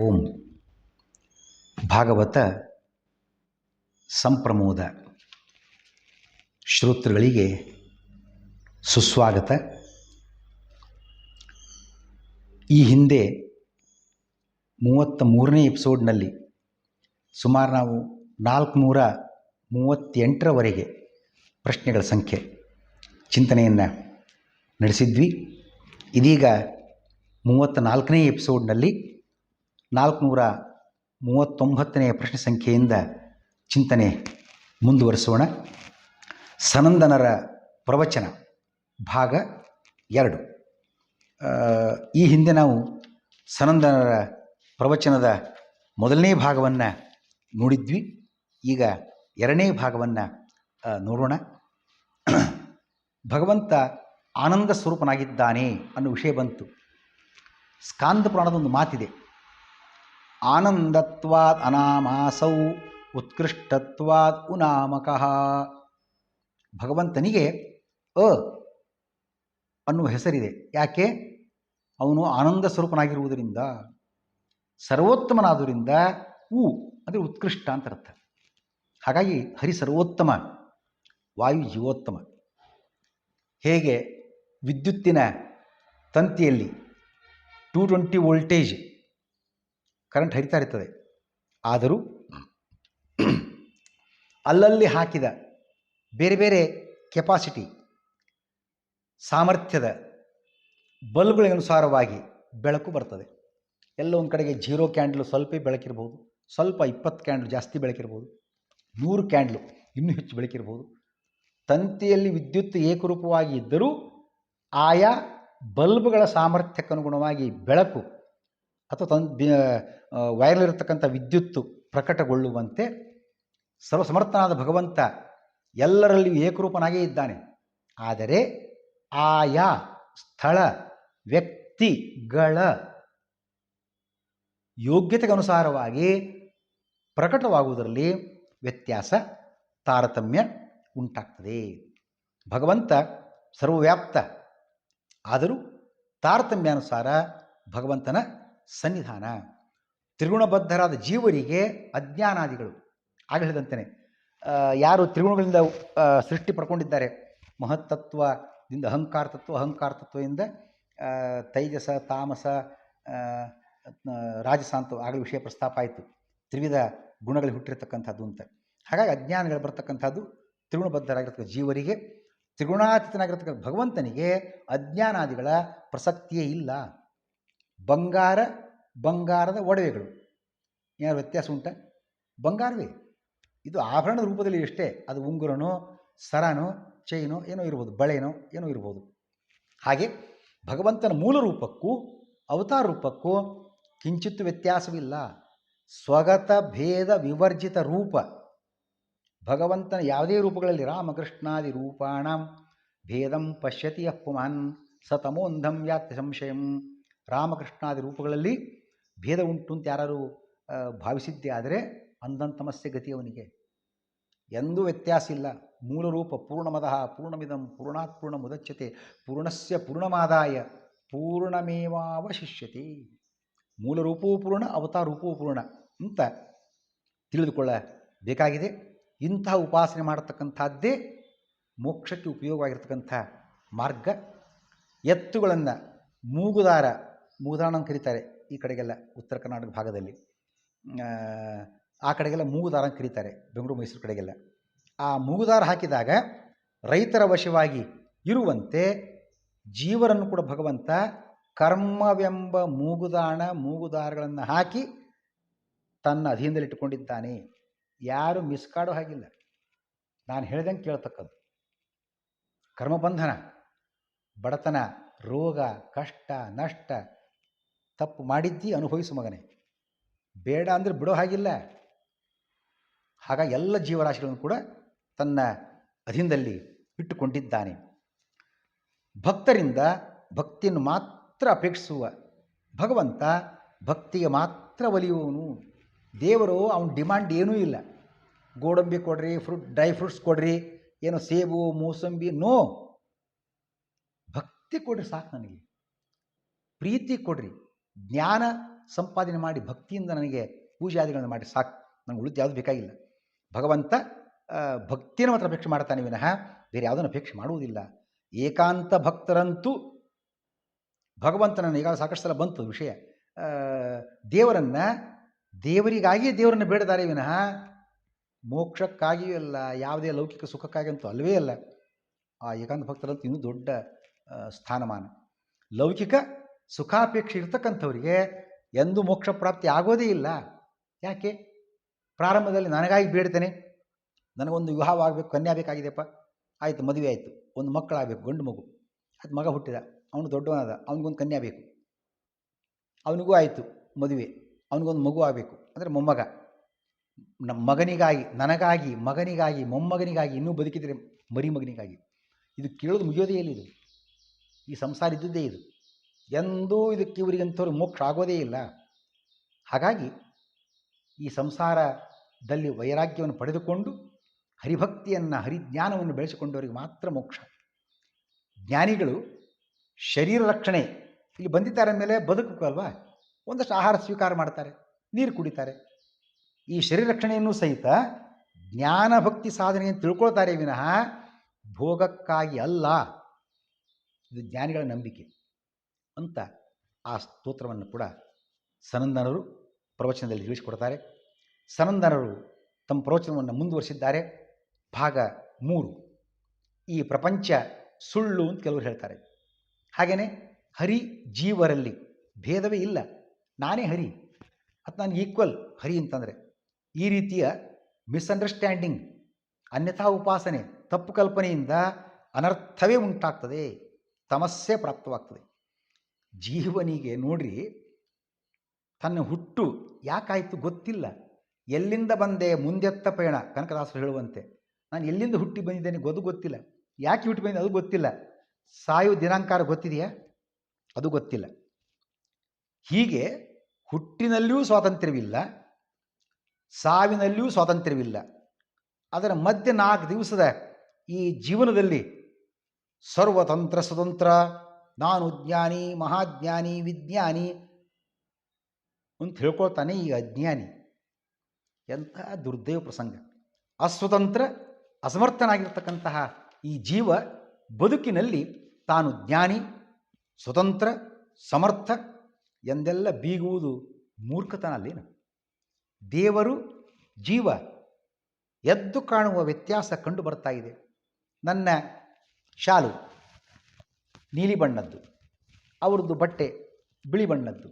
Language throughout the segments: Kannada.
ಓಂ ಭಾಗವತ ಸಂಪ್ರಮೋದ ಶ್ರೋತೃಗಳಿಗೆ ಸುಸ್ವಾಗತ. ಈ ಹಿಂದೆ 33ನೇ ಎಪಿಸೋಡ್ನಲ್ಲಿ ಸುಮಾರು ನಾವು 438ರವರೆಗೆ ಪ್ರಶ್ನೆಗಳ ಸಂಖ್ಯೆ ಚಿಂತನೆಯನ್ನು ನಡೆಸಿದ್ವಿ. ಇದೀಗ 34ನೇ ಎಪಿಸೋಡ್ನಲ್ಲಿ 439ನೇ ಪ್ರಶ್ನೆ ಸಂಖ್ಯೆಯಿಂದ ಚಿಂತನೆ ಮುಂದುವರಿಸೋಣ. ಸನಂದನರ ಪ್ರವಚನ ಭಾಗ 2. ಈ ಹಿಂದೆ ನಾವು ಸನಂದನರ ಪ್ರವಚನದ ಮೊದಲನೇ ಭಾಗವನ್ನು ನೋಡಿದ್ವಿ. ಈಗ ಎರಡನೇ ಭಾಗವನ್ನು ನೋಡೋಣ. ಭಗವಂತ ಆನಂದ ಸ್ವರೂಪನಾಗಿದ್ದಾನೆ ಅನ್ನೋ ವಿಷಯ ಬಂತು. ಸ್ಕಾಂದ ಪುರಾಣದ ಒಂದು ಮಾತಿದೆ, ಆನಂದತ್ವಾದ್ ಅನಾಮಾಸೌ ಉತ್ಕೃಷ್ಟತ್ವಾದ್ ಉನಾಮಕಃ. ಭಗವಂತನಿಗೆ ಅನ್ನುವ ಹೆಸರಿದೆ. ಯಾಕೆ? ಅವನು ಆನಂದ ಸ್ವರೂಪನಾಗಿರುವುದರಿಂದ, ಸರ್ವೋತ್ತಮನಾದುದರಿಂದ. ಅಂದರೆ ಉತ್ಕೃಷ್ಟ ಅಂತ ಅರ್ಥ. ಹಾಗಾಗಿ ಹರಿ ಸರ್ವೋತ್ತಮ, ವಾಯು ಜೀವೋತ್ತಮ. ಹೇಗೆ ವಿದ್ಯುತ್ತಿನ ತಂತಿಯಲ್ಲಿ 220 ವೋಲ್ಟೇಜ್ ಕರೆಂಟ್ ಹರಿತಾ ಇರ್ತದೆ, ಆದರೂ ಅಲ್ಲಲ್ಲಿ ಹಾಕಿದ ಬೇರೆ ಬೇರೆ ಕೆಪಾಸಿಟಿ ಸಾಮರ್ಥ್ಯದ ಬಲ್ಬ್ಗಳಿಗನುಸಾರವಾಗಿ ಬೆಳಕು ಬರ್ತದೆ. ಎಲ್ಲ ಒಂದು ಕಡೆಗೆ 0 ಕ್ಯಾಂಡ್ಲು ಸ್ವಲ್ಪ ಬೆಳಕಿರ್ಬೋದು, ಸ್ವಲ್ಪ 20 ಕ್ಯಾಂಡ್ಲು ಜಾಸ್ತಿ ಬೆಳಕಿರ್ಬೋದು, 100 ಕ್ಯಾಂಡ್ಲು ಇನ್ನೂ ಹೆಚ್ಚು ಬೆಳಕಿರ್ಬೋದು. ತಂತಿಯಲ್ಲಿ ವಿದ್ಯುತ್ ಏಕರೂಪವಾಗಿ ಇದ್ದರೂ ಆಯಾ ಬಲ್ಬ್ಗಳ ಸಾಮರ್ಥ್ಯಕ್ಕನುಗುಣವಾಗಿ ಬೆಳಕು ಅಥವಾ ವೈರ್ಲಿರತಕ್ಕಂಥ ವಿದ್ಯುತ್ತು ಪ್ರಕಟಗೊಳ್ಳುವಂತೆ ಸರ್ವಸಮರ್ಥನಾದ ಭಗವಂತ ಎಲ್ಲರಲ್ಲಿಯೂ ಏಕರೂಪನಾಗೇ ಇದ್ದಾನೆ. ಆದರೆ ಆಯಾ ಸ್ಥಳ ವ್ಯಕ್ತಿಗಳ ಯೋಗ್ಯತೆಗನುಸಾರವಾಗಿ ಪ್ರಕಟವಾಗುವುದರಲ್ಲಿ ವ್ಯತ್ಯಾಸ, ತಾರತಮ್ಯ ಉಂಟಾಗ್ತದೆ. ಭಗವಂತ ಸರ್ವವ್ಯಾಪ್ತ, ಆದರೂ ತಾರತಮ್ಯಾನುಸಾರ ಭಗವಂತನ ಸನ್ನಿಧಾನ. ತ್ರಿಗುಣಬದ್ಧರಾದ ಜೀವರಿಗೆ ಅಜ್ಞಾನಾದಿಗಳು, ಆಗ ಹೇಳಿದಂತೆಯೇ ಯಾರು ತ್ರಿಗುಣಗಳಿಂದ ಸೃಷ್ಟಿ ಪಡ್ಕೊಂಡಿದ್ದಾರೆ, ಮಹತ್ತತ್ವದಿಂದ ಅಹಂಕಾರ ತತ್ವದಿಂದ ತೈಜಸ ತಾಮಸ ರಾಜಸ ಅಂತ ಆಗಲೇ ವಿಷಯ ಪ್ರಸ್ತಾಪ ಆಯಿತು. ತ್ರಿವಿಧ ಗುಣಗಳು ಹುಟ್ಟಿರ್ತಕ್ಕಂಥದ್ದು ಅಂತ. ಹಾಗಾಗಿ ಅಜ್ಞಾನಗಳು ಬರ್ತಕ್ಕಂಥದ್ದು ತ್ರಿಗುಣಬದ್ಧರಾಗಿರ್ತಕ್ಕ ಜೀವರಿಗೆ. ತ್ರಿಗುಣಾತೀತನಾಗಿರ್ತಕ್ಕಂಥ ಭಗವಂತನಿಗೆ ಅಜ್ಞಾನಾದಿಗಳ ಪ್ರಸಕ್ತಿಯೇ ಇಲ್ಲ. ಬಂಗಾರದ ಒಡವೆಗಳು ಏನಾದ್ರು ವ್ಯತ್ಯಾಸ ಉಂಟ? ಬಂಗಾರವೇ, ಇದು ಆಭರಣದ ರೂಪದಲ್ಲಿ ಅಷ್ಟೇ. ಅದು ಉಂಗುರನೋ ಸರನೋ ಚೈನೋ ಏನೋ ಇರ್ಬೋದು, ಬಳೆನೋ ಏನೋ ಇರ್ಬೋದು. ಹಾಗೆ ಭಗವಂತನ ಮೂಲ ರೂಪಕ್ಕೂ ಅವತಾರ ರೂಪಕ್ಕೂ ಕಿಂಚಿತ್ತು ವ್ಯತ್ಯಾಸವಿಲ್ಲ. ಸ್ವಗತ ಭೇದ ವಿವರ್ಜಿತ ರೂಪ ಭಗವಂತನ ಯಾವುದೇ ರೂಪಗಳಲ್ಲಿ ರಾಮಕೃಷ್ಣಾದಿ ರೂಪಾಣಂ ಭೇದಂ ಪಶ್ಯತಿ ಯಃ ಪುಮಾನ್ ಸ ತಮೋಂಧಂ ಯಾತ್ಯ ಸಂಶಯಂ. ರಾಮಕೃಷ್ಣಾದಿ ರೂಪಗಳಲ್ಲಿ ಭೇದ ಉಂಟು ಅಂತ ಯಾರು ಭಾವಿಸಿದ್ದೇ ಆದರೆ ಅಂಧಂತಮಸ್ಯ ಗತಿ ಅವನಿಗೆ. ಎಂದೂ ವ್ಯತ್ಯಾಸ ಇಲ್ಲ. ಮೂಲ ರೂಪ ಪೂರ್ಣಮದಃ ಪೂರ್ಣಮಿದಂ ಪೂರ್ಣಾತ್ ಪೂರ್ಣ ಮುದಚ್ಯತೆ ಪೂರ್ಣಸ್ಯ ಪೂರ್ಣಮಾದಾಯ ಪೂರ್ಣಮೇವಾವಶಿಷ್ಯತೆ. ಮೂಲ ರೂಪವೂ ಪೂರ್ಣ, ಅವತಾರ ರೂಪವೂ ಪೂರ್ಣ ಅಂತ ತಿಳಿದುಕೊಳ್ಳಬೇಕಾಗಿದೆ. ಇಂತಹ ಉಪಾಸನೆ ಮಾಡತಕ್ಕಂಥದ್ದೇ ಮೋಕ್ಷಕ್ಕೆ ಉಪಯೋಗವಾಗಿರ್ತಕ್ಕಂಥ ಮಾರ್ಗ. ಎತ್ತುಗಳನ್ನು ಮೂಗುದಾರ ಕರೀತಾರೆ ಈ ಕಡೆಗೆಲ್ಲ, ಉತ್ತರ ಕರ್ನಾಟಕ ಭಾಗದಲ್ಲಿ. ಆ ಕಡೆಗೆಲ್ಲ ಮೂಗುದಾರ ಕರೀತಾರೆ, ಬೆಂಗಳೂರು ಮೈಸೂರು ಕಡೆಗೆಲ್ಲ. ಆ ಮೂಗುದಾರ ಹಾಕಿದಾಗ ರೈತರ ವಶವಾಗಿ ಇರುವಂತೆ ಜೀವರನ್ನು ಕೂಡ ಭಗವಂತ ಕರ್ಮವೆಂಬ ಮೂಗುದಾರಗಳನ್ನು ಹಾಕಿ ತನ್ನ ಅಧೀನದಲ್ಲಿಟ್ಟುಕೊಂಡಿದ್ದಾನೆ. ಯಾರು ಮಿಸ್ಕಾಡೋ ಹಾಗಿಲ್ಲ. ನಾನು ಹೇಳ್ದಂಗೆ ಕೇಳ್ತಕ್ಕದ್ದು. ಕರ್ಮಬಂಧನ, ಬಡತನ, ರೋಗ, ಕಷ್ಟ, ನಷ್ಟ, ತಪ್ಪು ಮಾಡಿದ್ದಿ ಅನುಭವಿಸು ಮಗನೇ, ಬೇಡ ಅಂದರೆ ಬಿಡೋ ಹಾಗಿಲ್ಲ. ಹಾಗಾಗಿ ಎಲ್ಲ ಜೀವರಾಶಿಗಳನ್ನು ಕೂಡ ತನ್ನ ಅಧೀನದಲ್ಲಿ ಇಟ್ಟುಕೊಂಡಿದ್ದಾನೆ. ಭಕ್ತರಿಂದ ಭಕ್ತಿಯನ್ನು ಮಾತ್ರ ಅಪೇಕ್ಷಿಸುವ ಭಗವಂತ ಭಕ್ತಿಗೆ ಮಾತ್ರ ಒಲಿಯುವವನು. ದೇವರು ಅವನ ಡಿಮಾಂಡ್ ಏನೂ ಇಲ್ಲ. ಗೋಡಂಬಿ ಕೊಡ್ರಿ, ಡ್ರೈ ಫ್ರೂಟ್ಸ್ ಕೊಡ್ರಿ, ಏನೋ ಸೇಬು ಮೂಸಂಬಿ, ನೋ. ಭಕ್ತಿ ಕೊಡ್ರಿ ಸಾಕು ನನಗೆ, ಪ್ರೀತಿ ಕೊಡ್ರಿ, ಜ್ಞಾನ ಸಂಪಾದನೆ ಮಾಡಿ ಭಕ್ತಿಯಿಂದ ನನಗೆ ಪೂಜಾದಿಗಳನ್ನು ಮಾಡಿ ಸಾಕು, ನನಗೆ ಉಳಿದು ಯಾವುದು ಬೇಕಾಗಿಲ್ಲ. ಭಗವಂತ ಭಕ್ತಿಯನ್ನು ಮಾತ್ರ ಅಪೇಕ್ಷೆ ಮಾಡ್ತಾನೆ ವಿನಃ ಬೇರೆ ಯಾವುದನ್ನು ಅಪೇಕ್ಷೆ ಮಾಡುವುದಿಲ್ಲ. ಏಕಾಂತ ಭಕ್ತರಂತೂ ಭಗವಂತನನ್ನು, ಈಗ ಸಾಕಷ್ಟು ಸಲ ಬಂತು ವಿಷಯ, ದೇವರಿಗಾಗಿಯೇ ದೇವರನ್ನು ಬೇಡದಾರೆ ವಿನಃ ಮೋಕ್ಷಕ್ಕಾಗಿಯೂ ಅಲ್ಲ, ಯಾವುದೇ ಲೌಕಿಕ ಸುಖಕ್ಕಾಗಿ ಅಂತೂ ಅಲ್ಲವೇ ಅಲ್ಲ. ಆ ಏಕಾಂತ ಭಕ್ತರಂತೂ ಇನ್ನೂ ದೊಡ್ಡ ಸ್ಥಾನಮಾನ. ಲೌಕಿಕ ಸುಖಾಪೇಕ್ಷೆ ಇರ್ತಕ್ಕಂಥವರಿಗೆ ಎಂದೂ ಮೋಕ್ಷ ಪ್ರಾಪ್ತಿ ಆಗೋದೇ ಇಲ್ಲ. ಯಾಕೆ? ಪ್ರಾರಂಭದಲ್ಲಿ ನನಗಾಗಿ ಬೇಡ್ತೇನೆ, ನನಗೊಂದು ವಿವಾಹ ಆಗಬೇಕು, ಕನ್ಯಾ ಬೇಕಾಗಿದೆಯಪ್ಪ, ಆಯಿತು, ಮದುವೆ ಆಯಿತು, ಒಂದು ಮಕ್ಕಳಾಗಬೇಕು, ಗಂಡು ಮಗು, ಅದು ಮಗ ಹುಟ್ಟಿದ, ಅವನು ದೊಡ್ಡವನಾದ, ಅವನಿಗೊಂದು ಕನ್ಯಾ ಬೇಕು, ಅವನಿಗೂ ಆಯಿತು ಮದುವೆ, ಅವನಿಗೊಂದು ಮಗು ಆಗಬೇಕು ಅಂದರೆ ಮೊಮ್ಮಗ, ಮಗನಿಗಾಗಿ, ನನಗಾಗಿ, ಮಗನಿಗಾಗಿ, ಮೊಮ್ಮಗನಿಗಾಗಿ, ಇನ್ನೂ ಬದುಕಿದರೆ ಮರಿ ಮಗನಿಗಾಗಿ. ಇದು ಕೇಳೋದು ಮುಗಿಯೋದೇ ಇಲ್ಲ. ಇದು ಈ ಸಂಸಾರ ಇದ್ದುದೇ ಇದು. ಎಂದೂ ಇದಕ್ಕೆ ಇವರಿಗಂಥವ್ರು ಮೋಕ್ಷ ಆಗೋದೇ ಇಲ್ಲ. ಹಾಗಾಗಿ ಈ ಸಂಸಾರದಲ್ಲಿ ವೈರಾಗ್ಯವನ್ನು ಪಡೆದುಕೊಂಡು ಹರಿಭಕ್ತಿಯನ್ನು, ಹರಿಜ್ಞಾನವನ್ನು ಬೆಳೆಸಿಕೊಂಡವರಿಗೆ ಮಾತ್ರ ಮೋಕ್ಷ. ಜ್ಞಾನಿಗಳು ಶರೀರ ರಕ್ಷಣೆ ಇಲ್ಲಿ ಬಂದಿದ್ದಾರೆ ಮೇಲೆ ಬದುಕಲ್ವಾ, ಒಂದಷ್ಟು ಆಹಾರ ಸ್ವೀಕಾರ ಮಾಡ್ತಾರೆ, ನೀರು ಕುಡಿತಾರೆ. ಈ ಶರೀರ ರಕ್ಷಣೆಯನ್ನು ಸಹಿತ ಜ್ಞಾನ ಭಕ್ತಿ ಸಾಧನೆಯನ್ನು ತಿಳ್ಕೊಳ್ತಾರೆ ವಿನಃ ಭೋಗಕ್ಕಾಗಿ ಅಲ್ಲ. ಇದು ಜ್ಞಾನಿಗಳ ನಂಬಿಕೆ ಅಂತ ಆ ಸ್ತೋತ್ರವನ್ನು ಕೂಡ ಸನಂದನರು ಪ್ರವಚನದಲ್ಲಿ ತಿಳಿಸಿಕೊಡ್ತಾರೆ. ಸನಂದನರು ತಮ್ಮ ಪ್ರವಚನವನ್ನು ಮುಂದುವರಿಸಿದ್ದಾರೆ. ಭಾಗ 3, ಈ ಪ್ರಪಂಚ ಸುಳ್ಳು ಅಂತ ಕೆಲವರು ಹೇಳ್ತಾರೆ. ಹಾಗೆಯೇ ಹರಿ ಜೀವರಲ್ಲಿ ಭೇದವೇ ಇಲ್ಲ, ನಾನೇ ಹರಿ, ಅದು ನನಗೆ ಈಕ್ವಲ್ ಹರಿ ಅಂತಂದರೆ. ಈ ರೀತಿಯ ಮಿಸ್ಅಂಡರ್ಸ್ಟ್ಯಾಂಡಿಂಗ್, ಅನ್ಯಥಾ ಉಪಾಸನೆ, ತಪ್ಪು ಕಲ್ಪನೆಯಿಂದ ಅನರ್ಥವೇ ಉಂಟಾಗ್ತದೆ, ತಮಸ್ಸೆ ಪ್ರಾಪ್ತವಾಗ್ತದೆ. ಜೀವನಿಗೆ ನೋಡ್ರಿ, ತನ್ನ ಹುಟ್ಟು ಯಾಕಾಯಿತು ಗೊತ್ತಿಲ್ಲ, ಎಲ್ಲಿಂದ ಬಂದೆ ಮುಂದೆತ್ತ ಪಯಣ, ಕನಕದಾಸರು ಹೇಳುವಂತೆ. ನಾನು ಎಲ್ಲಿಂದ ಹುಟ್ಟಿ ಬಂದಿದ್ದೇನೆ ಗೊತ್ತಿಲ್ಲ, ಯಾಕೆ ಹುಟ್ಟಿ ಬಂದಿದ್ದೆ ಅದು ಗೊತ್ತಿಲ್ಲ, ಸಾಯುವ ದಿನಾಂಕಾರ ಗೊತ್ತಿದೆಯಾ ಅದು ಗೊತ್ತಿಲ್ಲ. ಹೀಗೆ ಹುಟ್ಟಿನಲ್ಲಿಯೂ ಸ್ವಾತಂತ್ರ್ಯವಿಲ್ಲ, ಸಾವಿನಲ್ಲಿಯೂ ಸ್ವಾತಂತ್ರ್ಯವಿಲ್ಲ. ಅದರ ಮಧ್ಯೆ 4 ದಿವಸದ ಈ ಜೀವನದಲ್ಲಿ ಸರ್ವತಂತ್ರ ಸ್ವತಂತ್ರ, ನಾನು ಜ್ಞಾನಿ, ಮಹಾಜ್ಞಾನಿ, ವಿಜ್ಞಾನಿ ಅಂತ ಹೇಳ್ಕೊಳ್ತಾನೆ ಈ ಅಜ್ಞಾನಿ. ಎಂತಹ ದುರ್ದೈವ ಪ್ರಸಂಗ. ಅಸ್ವತಂತ್ರ, ಅಸಮರ್ಥನಾಗಿರ್ತಕ್ಕಂತಹ ಈ ಜೀವ ಬದುಕಿನಲ್ಲಿ ತಾನು ಜ್ಞಾನಿ, ಸ್ವತಂತ್ರ, ಸಮರ್ಥ ಎಂದೆಲ್ಲ ಬೀಗುವುದು ಮೂರ್ಖತನ ಅಲ್ಲೇನು? ದೇವರು ಜೀವ ಎದ್ದು ಕಾಣುವ ವ್ಯತ್ಯಾಸ ಕಂಡು ಬರ್ತಾ ಇದೆ. ನನ್ನ ಶಾಲು ನೀಲಿ ಬಣ್ಣದ್ದು, ಅವ್ರದ್ದು ಬಟ್ಟೆ ಬಿಳಿ ಬಣ್ಣದ್ದು,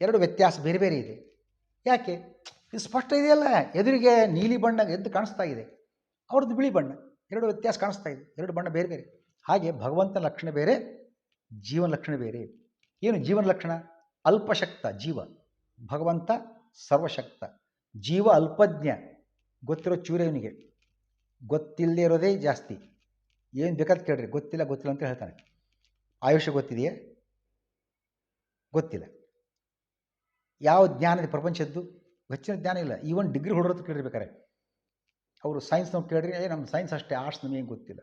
ಎರಡು ವ್ಯತ್ಯಾಸ ಬೇರೆ ಬೇರೆ ಇದೆ. ಯಾಕೆ? ಇದು ಸ್ಪಷ್ಟ ಇದೆಯಲ್ಲ, ಎದುರಿಗೆ ನೀಲಿ ಬಣ್ಣ ಎದ್ದು ಕಾಣಿಸ್ತಾ ಇದೆ, ಅವ್ರದ್ದು ಬಿಳಿ ಬಣ್ಣ, ಎರಡು ವ್ಯತ್ಯಾಸ ಕಾಣಿಸ್ತಾ ಇದೆ, ಎರಡು ಬಣ್ಣ ಬೇರೆ ಬೇರೆ. ಹಾಗೆ ಭಗವಂತನ ಲಕ್ಷಣ ಬೇರೆ, ಜೀವನ ಲಕ್ಷಣ ಬೇರೆ. ಏನು ಜೀವನ ಲಕ್ಷಣ? ಅಲ್ಪಶಕ್ತ ಜೀವ, ಭಗವಂತ ಸರ್ವಶಕ್ತ. ಜೀವ ಅಲ್ಪಜ್ಞ, ಗೊತ್ತಿರೋ ಚೂರೇವನಿಗೆ, ಗೊತ್ತಿಲ್ಲದೆ ಇರೋದೇ ಜಾಸ್ತಿ. ಏನು ಬೇಕಾದ ಕೇಳ್ರಿ, ಗೊತ್ತಿಲ್ಲ ಗೊತ್ತಿಲ್ಲ ಅಂತ ಹೇಳ್ತಾನೆ. ಆಯುಷ್ಯ ಗೊತ್ತಿದೆಯೇ? ಗೊತ್ತಿಲ್ಲ. ಯಾವ ಜ್ಞಾನ ಪ್ರಪಂಚದ್ದು? ಹೆಚ್ಚಿನ ಜ್ಞಾನ ಇಲ್ಲ. ಈವನ್ ಡಿಗ್ರಿ ಹೊಡೋದು ಕೇಳ್ರಿ ಬೇಕಾರೆ. ಅವರು ಸೈನ್ಸ್ನವ್ರು ಕೇಳ್ರಿ, ನಮ್ಮ ಸೈನ್ಸ್ ಅಷ್ಟೇ, ಆರ್ಟ್ಸ್ ನಮಗೇನು ಗೊತ್ತಿಲ್ಲ.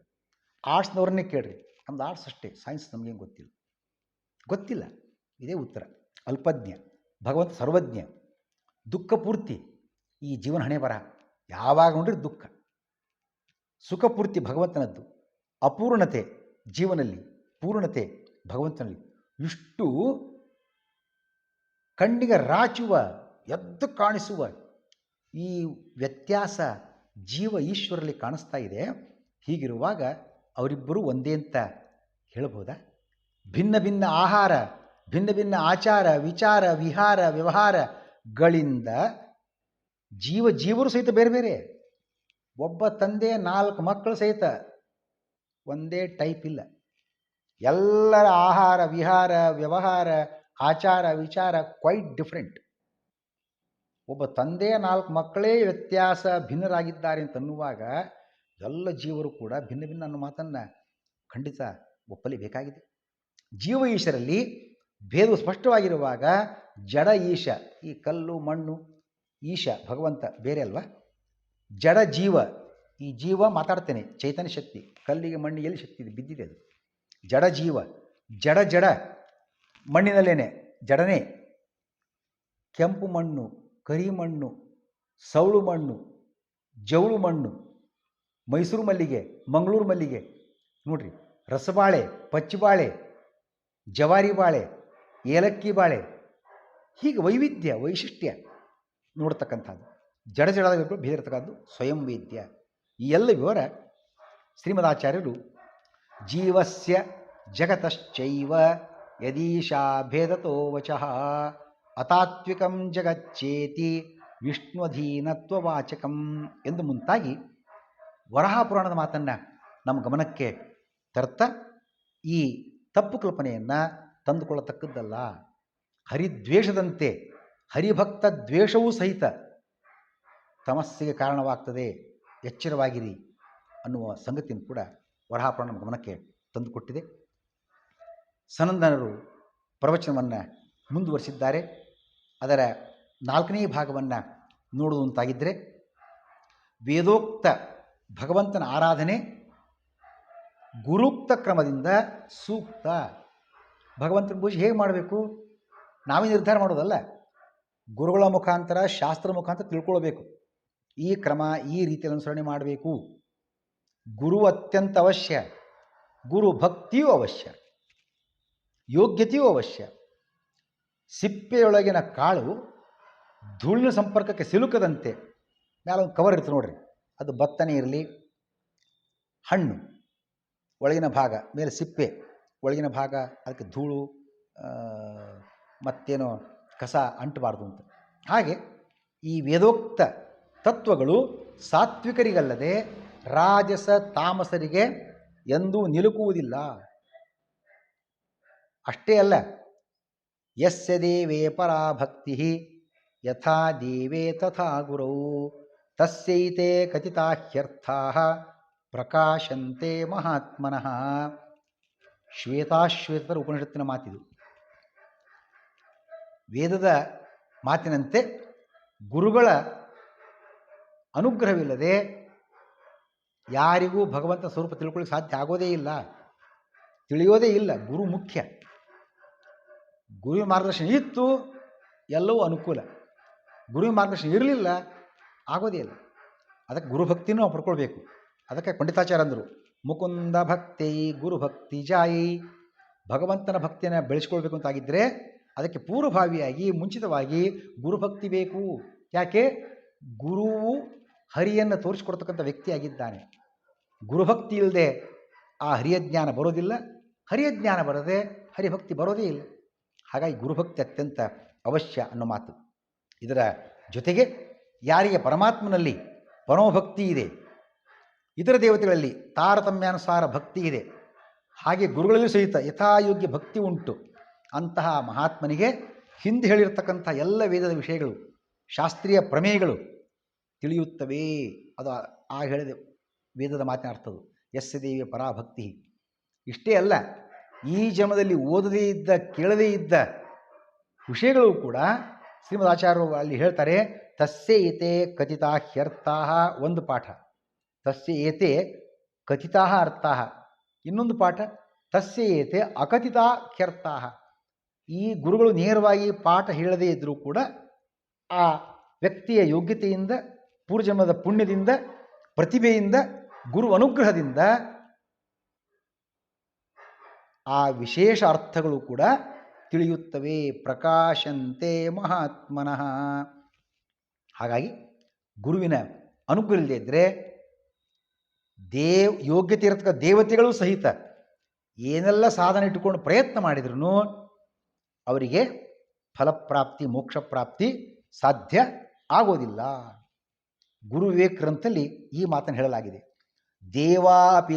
ಆರ್ಟ್ಸ್ನವ್ರನ್ನೇ ಕೇಳ್ರಿ, ನಮ್ದು ಆರ್ಟ್ಸ್ ಅಷ್ಟೇ, ಸೈನ್ಸ್ ನಮಗೇನು ಗೊತ್ತಿಲ್ಲ. ಗೊತ್ತಿಲ್ಲ, ಇದೇ ಉತ್ತರ. ಅಲ್ಪಜ್ಞ, ಭಗವಂತ ಸರ್ವಜ್ಞ. ದುಃಖ ಪೂರ್ತಿ ಈ ಜೀವನ ಹಣೆ ಬರಹ, ಯಾವಾಗ ನೋಡ್ರಿ ದುಃಖ. ಸುಖಪೂರ್ತಿ ಭಗವಂತನದ್ದು. ಅಪೂರ್ಣತೆ ಜೀವನಲ್ಲಿ, ಪೂರ್ಣತೆ ಭಗವಂತನಲ್ಲಿ. ಇಷ್ಟು ಕಣ್ಣಿಗೆ ರಾಚುವ, ಎದ್ದು ಕಾಣಿಸುವ ಈ ವ್ಯತ್ಯಾಸ ಜೀವ ಈಶ್ವರಲ್ಲಿ ಕಾಣಿಸ್ತಾ ಇದೆ. ಹೀಗಿರುವಾಗ ಅವರಿಬ್ಬರೂ ಒಂದೇ ಅಂತ ಹೇಳ್ಬೋದಾ? ಭಿನ್ನ ಭಿನ್ನ ಆಹಾರ, ಭಿನ್ನ ಭಿನ್ನ ಆಚಾರ, ವಿಚಾರ, ವಿಹಾರ, ವ್ಯವಹಾರಗಳಿಂದ ಜೀವರು ಸಹಿತ ಬೇರೆ ಬೇರೆ. ಒಬ್ಬ ತಂದೆ 4 ಮಕ್ಕಳು ಸಹಿತ ಒಂದೇ ಟೈಪ್ ಇಲ್ಲ. ಎಲ್ಲರ ಆಹಾರ, ವಿಹಾರ, ವ್ಯವಹಾರ, ಆಚಾರ, ವಿಚಾರ ಕ್ವೈಟ್ ಡಿಫ್ರೆಂಟ್. ಒಬ್ಬ ತಂದೆ 4 ಮಕ್ಕಳೇ ವ್ಯತ್ಯಾಸ ಭಿನ್ನರಾಗಿದ್ದಾರೆ ಅಂತನ್ನುವಾಗ ಎಲ್ಲ ಜೀವರು ಕೂಡ ಭಿನ್ನ ಭಿನ್ನ ಅನ್ನೋ ಮಾತನ್ನು ಖಂಡಿತ ಒಪ್ಪಲೇಬೇಕಾಗಿದೆ. ಜೀವ ಈಶರಲ್ಲಿ ಭೇದವು ಸ್ಪಷ್ಟವಾಗಿರುವಾಗ ಜಡ ಈಶ, ಈ ಕಲ್ಲು ಮಣ್ಣು, ಈಶ ಭಗವಂತ ಬೇರೆ ಅಲ್ವಾ? ಜಡ ಜೀವ, ಈ ಜೀವ ಮಾತಾಡ್ತೇನೆ, ಚೈತನ್ಯ ಶಕ್ತಿ. ಕಲ್ಲಿಗೆ ಮಣ್ಣಿಗೆ ಎಲ್ಲಿ ಶಕ್ತಿ ಇದೆ? ಬಿದ್ದಿದೆ ಅದು. ಜಡ ಜೀವ, ಜಡ ಮಣ್ಣಿನಲ್ಲೇನೆ ಜಡನೇ. ಕೆಂಪು ಮಣ್ಣು, ಕರಿಮಣ್ಣು, ಸೌಳು ಮಣ್ಣು, ಜವಳು ಮಣ್ಣು, ಮೈಸೂರು ಮಲ್ಲಿಗೆ, ಮಂಗಳೂರು ಮಲ್ಲಿಗೆ, ನೋಡ್ರಿ, ರಸಬಾಳೆ, ಪಚ್ಚಬಾಳೆ, ಜವಾರಿ ಬಾಳೆ, ಏಲಕ್ಕಿ ಬಾಳೆ, ಹೀಗೆ ವೈವಿಧ್ಯ ವೈಶಿಷ್ಟ್ಯ ನೋಡ್ತಕ್ಕಂಥದ್ದು. ಜಡಜಡಗಳು ಬೇದಿರ್ತಕ್ಕಂಥದ್ದು ಸ್ವಯಂ ವೇದ್ಯ. ಈ ಎಲ್ಲ ವಿವರ ಶ್ರೀಮದಾಚಾರ್ಯರು ಜೀವಸ್ಯ ಜಗತಶ್ಚೈವ ಯದೀಶಾ ಭೇದತೋ ವಚಃ ಅತಾತ್ವಿಕಂ ಜಗಚ್ಚೇತಿ ವಿಷ್ಣುಧೀನತ್ವವಾಚಕಂ ಎಂದು ಮುಂತಾಗಿ ವರಾಹ ಪುರಾಣದ ಮಾತನ್ನು ನಮ್ಮ ಗಮನಕ್ಕೆ ತರ್ತಾ ಈ ತಪ್ಪು ಕಲ್ಪನೆಯನ್ನು ತಂದುಕೊಳ್ಳತಕ್ಕದ್ದಲ್ಲ. ಹರಿದ್ವೇಷದಂತೆ ಹರಿಭಕ್ತ ದ್ವೇಷವೂ ಸಹಿತ ತಮಸ್ಸಿಗೆ ಕಾರಣವಾಗ್ತದೆ, ಎಚ್ಚರವಾಗಿರಿ ಅನ್ನುವ ಸಂಗತಿಯನ್ನು ಕೂಡ ವರಾಹ ಪುರಾಣ ನಮ್ಮ ಗಮನಕ್ಕೆ ತಂದುಕೊಟ್ಟಿದೆ. ಸನಂದನರು ಪ್ರವಚನವನ್ನು ಮುಂದುವರಿಸಿದ್ದಾರೆ. ಅದರ 4ನೇ ಭಾಗವನ್ನು ನೋಡುವಂತಾಗಿದ್ದರೆ, ವೇದೋಕ್ತ ಭಗವಂತನ ಆರಾಧನೆ ಗುರುಕ್ತ ಕ್ರಮದಿಂದ ಸೂಕ್ತ. ಭಗವಂತನ ಪೂಜೆ ಹೇಗೆ ಮಾಡಬೇಕು ನಾವೇ ನಿರ್ಧಾರ ಮಾಡೋದಲ್ಲ, ಗುರುಗಳ ಮುಖಾಂತರ ಶಾಸ್ತ್ರದ ಮುಖಾಂತರ ತಿಳ್ಕೊಳ್ಬೇಕು. ಈ ಕ್ರಮ ಈ ರೀತಿಯಲ್ಲಿ ಅನುಸರಣೆ ಮಾಡಬೇಕು. ಗುರು ಅತ್ಯಂತ ಅವಶ್ಯ, ಗುರು ಭಕ್ತಿಯೂ ಅವಶ್ಯ, ಯೋಗ್ಯತೆಯೂ ಅವಶ್ಯ. ಸಿಪ್ಪೆಯೊಳಗಿನ ಕಾಳು ಧೂಳಿನ ಸಂಪರ್ಕಕ್ಕೆ ಸಿಲುಕದಂತೆ ಮೇಲೆ ಒಂದು ಕವರ್ ಇರ್ತದೆ ನೋಡ್ರಿ, ಅದು ಭತ್ತನೇ ಇರಲಿ, ಹಣ್ಣು ಒಳಗಿನ ಭಾಗ ಮೇಲೆ ಸಿಪ್ಪೆ, ಒಳಗಿನ ಭಾಗ ಅದಕ್ಕೆ ಧೂಳು ಮತ್ತೇನೋ ಕಸ ಅಂಟಬಾರ್ದು ಅಂತ. ಹಾಗೆ ಈ ವೇದೋಕ್ತ ತತ್ವಗಳು ಸಾತ್ವಿಕರಿಗಲ್ಲದೆ ರಾಜಸ ತಾಮಸರಿಗೆ ಎಂದೂ ನಿಲುಕುವುದಿಲ್ಲ. ಅಷ್ಟೇ ಅಲ್ಲ, ಯಸ್ಯ ದೇವೇ ಪರಾಭಕ್ತಿ ಯಥಾ ದೇವೇ ತಥಾ ಗುರೌ ತಸ್ಯೈತೆ ಕಥಿತಾಹ್ಯರ್ಥಾಃ ಪ್ರಕಾಶಂತೆ ಮಹಾತ್ಮನಃ. ಶ್ವೇತಾಶ್ವೇತರ ಉಪನಿಷತ್ತಿನ ಮಾತಿದು. ವೇದದ ಮಾತಿನಂತೆ ಗುರುಗಳ ಅನುಗ್ರಹವಿಲ್ಲದೆ ಯಾರಿಗೂ ಭಗವಂತ ಸ್ವರೂಪ ತಿಳ್ಕೊಳ್ಳಿಕ್ಕೆ ಸಾಧ್ಯ ಆಗೋದೇ ಇಲ್ಲ, ತಿಳಿಯೋದೇ ಇಲ್ಲ. ಗುರು ಮುಖ್ಯ. ಗುರುವಿನ ಮಾರ್ಗದರ್ಶನ ಇತ್ತು ಎಲ್ಲವೂ ಅನುಕೂಲ, ಗುರುವಿನ ಮಾರ್ಗದರ್ಶನ ಇರಲಿಲ್ಲ ಆಗೋದೇ ಇಲ್ಲ. ಅದಕ್ಕೆ ಗುರುಭಕ್ತಿನೂ ನಾವು ಪಡ್ಕೊಳ್ಬೇಕು. ಅದಕ್ಕೆ ಪಂಡಿತಾಚಾರ್ಯ ಅಂದರು, ಮುಕುಂದ ಭಕ್ತಿ ಗುರುಭಕ್ತಿ ಜಾಯಿ. ಭಗವಂತನ ಭಕ್ತಿಯನ್ನು ಬೆಳೆಸ್ಕೊಳ್ಬೇಕು ಅಂತಾಗಿದ್ದರೆ ಅದಕ್ಕೆ ಪೂರ್ವಭಾವಿಯಾಗಿ ಮುಂಚಿತವಾಗಿ ಗುರುಭಕ್ತಿ ಬೇಕು. ಯಾಕೆ? ಗುರುವು ಹರಿಯನ್ನು ತೋರಿಸಿಕೊಡ್ತಕ್ಕಂಥ ವ್ಯಕ್ತಿಯಾಗಿದ್ದಾನೆ. ಗುರುಭಕ್ತಿ ಇಲ್ಲದೆ ಆ ಹರಿಯ ಜ್ಞಾನ ಬರೋದಿಲ್ಲ, ಹರಿಯ ಜ್ಞಾನ ಬರದೆ ಹರಿಭಕ್ತಿ ಬರೋದೇ ಇಲ್ಲ. ಹಾಗಾಗಿ ಗುರುಭಕ್ತಿ ಅತ್ಯಂತ ಅವಶ್ಯ ಅನ್ನೋ ಮಾತು. ಇದರ ಜೊತೆಗೆ ಯಾರಿಗೆ ಪರಮಾತ್ಮನಲ್ಲಿ ಪರಮಭಕ್ತಿ ಇದೆ, ಇತರ ದೇವತೆಗಳಲ್ಲಿ ತಾರತಮ್ಯಾನುಸಾರ ಭಕ್ತಿ ಇದೆ, ಹಾಗೆ ಗುರುಗಳಲ್ಲೂ ಸಹಿತ ಯಥಾಯೋಗ್ಯ ಭಕ್ತಿ ಉಂಟು, ಅಂತಹ ಮಹಾತ್ಮನಿಗೆ ಹಿಂದೆ ಹೇಳಿರ್ತಕ್ಕಂಥ ಎಲ್ಲ ವೇದದ ವಿಷಯಗಳು, ಶಾಸ್ತ್ರೀಯ ಪ್ರಮೇಯಗಳು ತಿಳಿಯುತ್ತವೆ. ಅದು ಆ ಹೇಳಿದ ವೇದದ ಮಾತಿನ ಅರ್ಥದು. ಯಸ್ಯ ದೇವಿಯ ಪರಾಭಕ್ತಿ. ಇಷ್ಟೇ ಅಲ್ಲ, ಈ ಜನ್ಮದಲ್ಲಿ ಓದದೇ ಇದ್ದ ಕೇಳದೇ ಇದ್ದ ವಿಷಯಗಳು ಕೂಡ ಶ್ರೀಮದ್ ಆಚಾರ್ಯರು ಅಲ್ಲಿ ಹೇಳ್ತಾರೆ. ತಸ್ಯ ಏತೆ ಕಥಿತಾ ಹ್ಯರ್ಥಾಃ ಒಂದು ಪಾಠ, ತಸ್ಯ ಏತೆ ಕಥಿತಾ ಅರ್ಥಾಃ ಇನ್ನೊಂದು ಪಾಠ, ತಸ್ಯ ಏತೆ ಅಕಥಿತಾ ಹ್ಯರ್ಥಾಃ. ಈ ಗುರುಗಳು ನೇರವಾಗಿ ಪಾಠ ಹೇಳದೇ ಇದ್ದರೂ ಕೂಡ ಆ ವ್ಯಕ್ತಿಯ ಯೋಗ್ಯತೆಯಿಂದ, ಪೂರ್ವಜನ್ಮದ ಪುಣ್ಯದಿಂದ, ಪ್ರತಿಭೆಯಿಂದ, ಗುರು ಅನುಗ್ರಹದಿಂದ ಆ ವಿಶೇಷ ಅರ್ಥಗಳು ಕೂಡ ತಿಳಿಯುತ್ತವೆ. ಪ್ರಕಾಶಂತೆ ಮಹಾತ್ಮನಃ. ಹಾಗಾಗಿ ಗುರುವಿನ ಅನುಗ್ರಹ ಇಲ್ಲದೆ ಇದ್ದರೆ ಯೋಗ್ಯತೆ ಇರತಕ್ಕ ದೇವತೆಗಳು ಸಹಿತ ಏನೆಲ್ಲ ಸಾಧನೆ ಇಟ್ಟುಕೊಂಡು ಪ್ರಯತ್ನ ಮಾಡಿದ್ರೂ ಅವರಿಗೆ ಫಲಪ್ರಾಪ್ತಿ ಮೋಕ್ಷ ಪ್ರಾಪ್ತಿ ಸಾಧ್ಯ ಆಗೋದಿಲ್ಲ. ಗುರು ವಿವೇಕ ಗ್ರಂಥದಲ್ಲಿ ಈ ಮಾತನ್ನು ಹೇಳಲಾಗಿದೆ. ದೇವಾಪಿ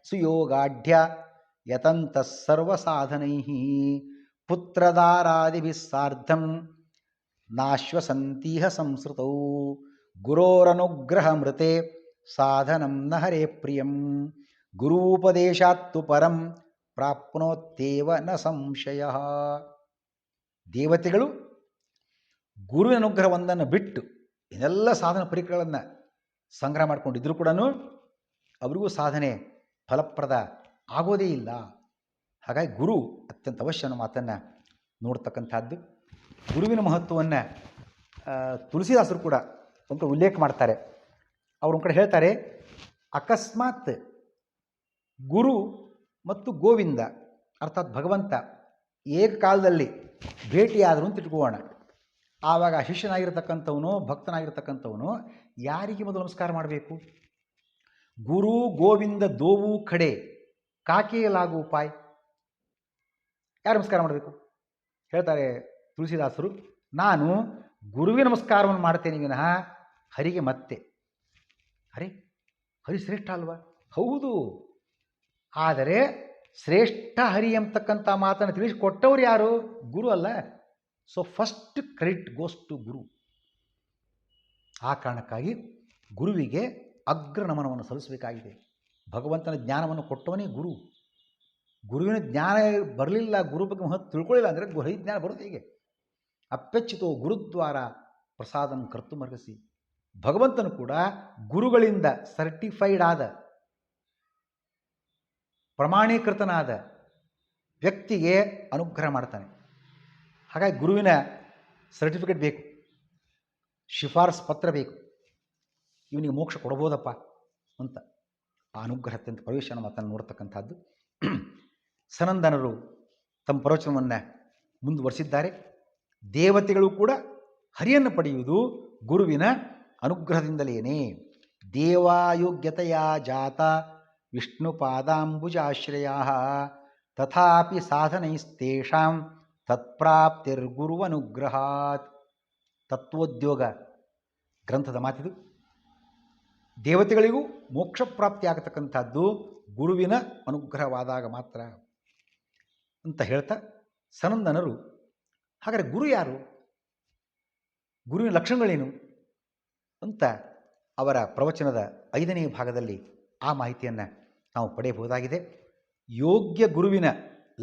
ಸುಯೋಗಾಢ್ಯ ಯತಂತ ಸರ್ವ ಸಾಧನೈ ಪುತ್ರದಾರಾದಿಭಿಃ ಸಾರ್ಧಂ ನಾಶ್ವಸಂತೀಹ ಸಂಸ್ಕೃತೌ ಗುರೋರನುಗ್ರಹ ಮೃತೆ ಸಾಧನಂ ನ ಹರೇ ಪ್ರಿಯಂ ಗುರೂಪದೇಶಾತ್ತು ಪರಂ ಪ್ರಾಪ್ನೋತ್ತೇವ ನ ಸಂಶಯ. ದೇವತೆಗಳು ಗುರುವಿನ ಅನುಗ್ರಹ ಒಂದನ್ನು ಬಿಟ್ಟು ಇದೆಲ್ಲ ಸಾಧನ ಪರಿಕರಗಳನ್ನು ಸಂಗ್ರಹ ಮಾಡಿಕೊಂಡಿದ್ದರೂ ಕೂಡ ಅವರಿಗೂ ಸಾಧನೆ ಫಲಪ್ರದ ಆಗೋದೇ ಇಲ್ಲ. ಹಾಗಾಗಿ ಗುರು ಅತ್ಯಂತ ಅವಶ್ಯ ಅನ್ನೋ ಮಾತನ್ನು ನೋಡ್ತಕ್ಕಂಥದ್ದು. ಗುರುವಿನ ಮಹತ್ವವನ್ನು ತುಳಸಿದಾಸರು ಕೂಡ ಒಂದು ಉಲ್ಲೇಖ ಮಾಡ್ತಾರೆ. ಅವರು ಒಂದು ಕಡೆ ಹೇಳ್ತಾರೆ, ಅಕಸ್ಮಾತ್ ಗುರು ಮತ್ತು ಗೋವಿಂದ ಅರ್ಥಾತ್ ಭಗವಂತ ಏಕಕಾಲದಲ್ಲಿ ಭೇಟಿಯಾದರು ಅಂತ ಇಟ್ಕೋಣ. ಆವಾಗ ಶಿಷ್ಯನಾಗಿರ್ತಕ್ಕಂಥವನು ಭಕ್ತನಾಗಿರ್ತಕ್ಕಂಥವನು ಯಾರಿಗೆ ಮೊದಲು ನಮಸ್ಕಾರ ಮಾಡಬೇಕು? ಗುರು ಗೋವಿಂದ ದೋವು ಖಡೆ ಕಾಕೆಯಲಾಗು ಉಪಾಯ. ಯಾರು ನಮಸ್ಕಾರ ಮಾಡಬೇಕು? ಹೇಳ್ತಾರೆ ತುಳಸಿದಾಸರು, ನಾನು ಗುರುವಿಗೆ ನಮಸ್ಕಾರವನ್ನು ಮಾಡ್ತೇನೆ ವಿನಃ ಹರಿಗೆ ಮತ್ತೆ. ಹರಿ ಶ್ರೇಷ್ಠ ಅಲ್ವಾ? ಹೌದು. ಆದರೆ ಶ್ರೇಷ್ಠ ಹರಿ ಎಂಬತಕ್ಕಂಥ ಮಾತನ್ನು ತಿಳಿಸಿಕೊಟ್ಟವ್ರು ಯಾರು? ಗುರು ಅಲ್ಲ. So first credit goes to guru. ಆ ಕಾರಣಕ್ಕಾಗಿ ಗುರುವಿಗೆ ಅಗ್ರ ನಮನವನ್ನು ಸಲ್ಲಿಸಬೇಕಾಗಿದೆ. ಭಗವಂತನ ಜ್ಞಾನವನ್ನು ಕೊಟ್ಟವನೇ ಗುರು. ಗುರುವಿನ ಜ್ಞಾನ ಬರಲಿಲ್ಲ, ಗುರು ಬಗ್ಗೆ ಮಹತ್ವ ತಿಳ್ಕೊಳ್ಳಿಲ್ಲ ಅಂದರೆ ಹರಿಜ್ಞಾನ ಬರೋದು ಹೇಗೆ? ಅಪ್ಪೆಚ್ಚಿತೋ ಗುರುದ್ವಾರ ಪ್ರಸಾದಂ ಕರ್ತುಮರ್ಹಸಿ. ಭಗವಂತನು ಕೂಡ ಗುರುಗಳಿಂದ ಸರ್ಟಿಫೈಡ್ ಆದ, ಪ್ರಮಾಣೀಕೃತನಾದ ವ್ಯಕ್ತಿಗೆ ಅನುಗ್ರಹ ಮಾಡ್ತಾನೆ. ಹಾಗಾಗಿ ಗುರುವಿನ ಸರ್ಟಿಫಿಕೇಟ್ ಬೇಕು, ಶಿಫಾರಸ್ ಪತ್ರ ಬೇಕು, ಇವನಿಗೆ ಮೋಕ್ಷ ಕೊಡ್ಬೋದಪ್ಪ ಅಂತ. ಆ ಅನುಗ್ರಹ ಅತ್ಯಂತ ಪ್ರವೇಶನ ಮಾತನ್ನು ನೋಡ್ತಕ್ಕಂಥದ್ದು. ಸನಂದನರು ತಮ್ಮ ಪ್ರವಚನವನ್ನು ಮುಂದುವರಿಸಿದ್ದಾರೆ. ದೇವತೆಗಳು ಕೂಡ ಹರಿಯನ್ನು ಪಡೆಯುವುದು ಗುರುವಿನ ಅನುಗ್ರಹದಿಂದಲೇನೆ. ದೇವಾಯೋಗ್ಯತೆಯ ಜಾತ ವಿಷ್ಣು ಪಾದಾಂಬುಜಾಶ್ರಯ ತಥಾಪಿ ಸಾಧನೈಸ್ತೇಷಾಂ ತತ್ಪ್ರಾಪ್ತಿರ್ಗುರುವನುಗ್ರಹಾತ್. ತತ್ವೋದ್ಯೋಗ ಗ್ರಂಥದ ಮಾತಿದು. ದೇವತೆಗಳಿಗೂ ಮೋಕ್ಷ ಪ್ರಾಪ್ತಿಯಾಗತಕ್ಕಂಥದ್ದು ಗುರುವಿನ ಅನುಗ್ರಹವಾದಾಗ ಮಾತ್ರ ಅಂತ ಹೇಳ್ತಾ ಸನಂದನರು, ಹಾಗಾದರೆ ಗುರು ಯಾರು, ಗುರುವಿನ ಲಕ್ಷಣಗಳೇನು ಅಂತ ಅವರ ಪ್ರವಚನದ 5ನೇ ಭಾಗದಲ್ಲಿ ಆ ಮಾಹಿತಿಯನ್ನು ನಾವು ಪಡೆಯಬಹುದಾಗಿದೆ. ಯೋಗ್ಯ ಗುರುವಿನ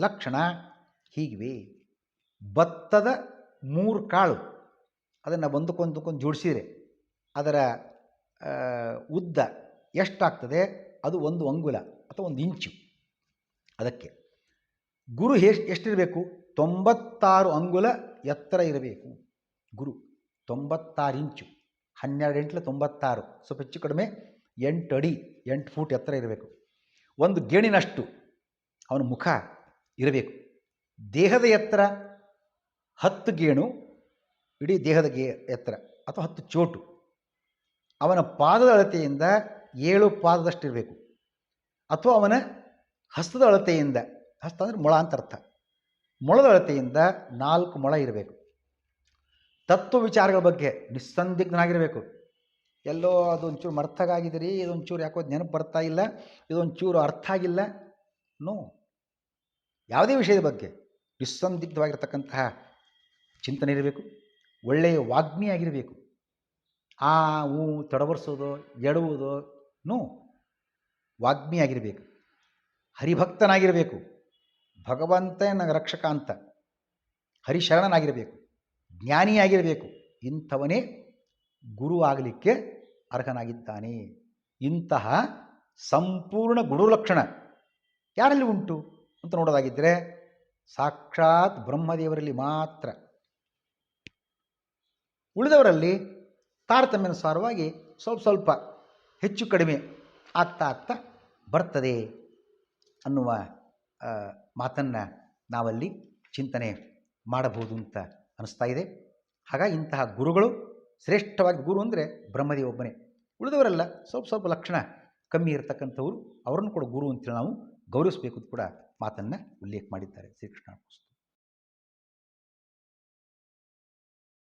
ಲಕ್ಷಣ ಹೀಗಿವೆ. ಭತ್ತದ 3 ಕಾಳು ಅದನ್ನು ಒಂದಕ್ಕೊಂದಕ್ಕೊಂದು ಜೋಡಿಸಿದರೆ ಅದರ ಉದ್ದ ಎಷ್ಟಾಗ್ತದೆ? ಅದು 1 ಅಂಗುಲ ಅಥವಾ 1 ಇಂಚು. ಅದಕ್ಕೆ ಗುರು ಎಷ್ಟಿರಬೇಕು? 96 ಅಂಗುಲ ಎತ್ತರ ಇರಬೇಕು. ಗುರು 96 ಇಂಚು, 12 × 96, ಸ್ವಲ್ಪ ಹೆಚ್ಚು ಕಡಿಮೆ 8 ಅಡಿ 8 ಫೂಟ್ ಎತ್ತರ ಇರಬೇಕು. 1 ಗೇಣಿನಷ್ಟು ಅವನ ಮುಖ ಇರಬೇಕು. ದೇಹದ ಎತ್ತರ 10 ಗೇಣು, ಇಡೀ ದೇಹದ ಎತ್ತರ ಅಥವಾ 10 ಚೋಟು. ಅವನ ಪಾದದ ಅಳತೆಯಿಂದ 7 ಪಾದದಷ್ಟಿರಬೇಕು. ಅಥವಾ ಅವನ ಹಸ್ತದ ಅಳತೆಯಿಂದ, ಹಸ್ತ ಅಂದರೆ ಮೊಳ ಅಂತ ಅರ್ಥ, ಮೊಳದ ಅಳತೆಯಿಂದ 4 ಮೊಳ ಇರಬೇಕು. ತತ್ವ ವಿಚಾರಗಳ ಬಗ್ಗೆ ನಿಸ್ಸಂದಿಗ್ಧನಾಗಿರಬೇಕು. ಎಲ್ಲೋ ಅದೊಂಚೂರು ಮರ್ತಗಾಗಿದ್ದೀರಿ, ಇದೊಂಚೂರು ಯಾಕೋ ನೆನಪು ಬರ್ತಾ ಇಲ್ಲ, ಇದೊಂಚೂರು ಅರ್ಥ ಆಗಿಲ್ಲ, ನೋ. ಯಾವುದೇ ವಿಷಯದ ಬಗ್ಗೆ ನಿಸ್ಸಂದಿಗ್ಧವಾಗಿರ್ತಕ್ಕಂತಹ ಚಿಂತನೆ ಇರಬೇಕು. ಒಳ್ಳೆಯ ವಾಗ್ಮಿಯಾಗಿರಬೇಕು. ತಡವರಿಸೋದು ಎಡುವುದು ನೋ. ವಾಗ್ಮಿಯಾಗಿರಬೇಕು. ಹರಿಭಕ್ತನಾಗಿರಬೇಕು. ಭಗವಂತನ ರಕ್ಷಕ ಅಂತ ಹರಿಶರಣನಾಗಿರಬೇಕು. ಜ್ಞಾನಿಯಾಗಿರಬೇಕು. ಇಂಥವನೇ ಗುರು ಆಗಲಿಕ್ಕೆ ಅರ್ಹನಾಗಿದ್ದಾನೆ. ಇಂತಹ ಸಂಪೂರ್ಣ ಗುರುಲಕ್ಷಣ ಯಾರಲ್ಲಿ ಉಂಟು ಅಂತ ನೋಡೋದಾಗಿದ್ದರೆ ಸಾಕ್ಷಾತ್ ಬ್ರಹ್ಮದೇವರಲ್ಲಿ ಮಾತ್ರ. ಉಳಿದವರಲ್ಲಿ ತಾರತಮ್ಯಾನುಸಾರವಾಗಿ ಸ್ವಲ್ಪ ಹೆಚ್ಚು ಕಡಿಮೆ ಆಗ್ತಾ ಬರ್ತದೆ ಅನ್ನುವ ಮಾತನ್ನು ನಾವಲ್ಲಿ ಚಿಂತನೆ ಮಾಡಬಹುದು ಅಂತ ಅನ್ನಿಸ್ತಾ ಇದೆ. ಹಾಗಾಗಿ ಇಂತಹ ಗುರುಗಳು ಶ್ರೇಷ್ಠವಾಗಿ, ಗುರು ಅಂದರೆ ಬ್ರಹ್ಮದೇವ ಒಬ್ಬನೇ, ಉಳಿದವರೆಲ್ಲ ಸ್ವಲ್ಪ ಲಕ್ಷಣ ಕಮ್ಮಿ ಇರತಕ್ಕಂಥವರು, ಅವರನ್ನು ಕೂಡ ಗುರು ಅಂತೇಳಿ ನಾವು ಗೌರವಿಸಬೇಕು ಅಂತ ಕೂಡ ಮಾತನ್ನು ಉಲ್ಲೇಖ ಮಾಡಿದ್ದಾರೆ. ಶ್ರೀಕೃಷ್ಣ.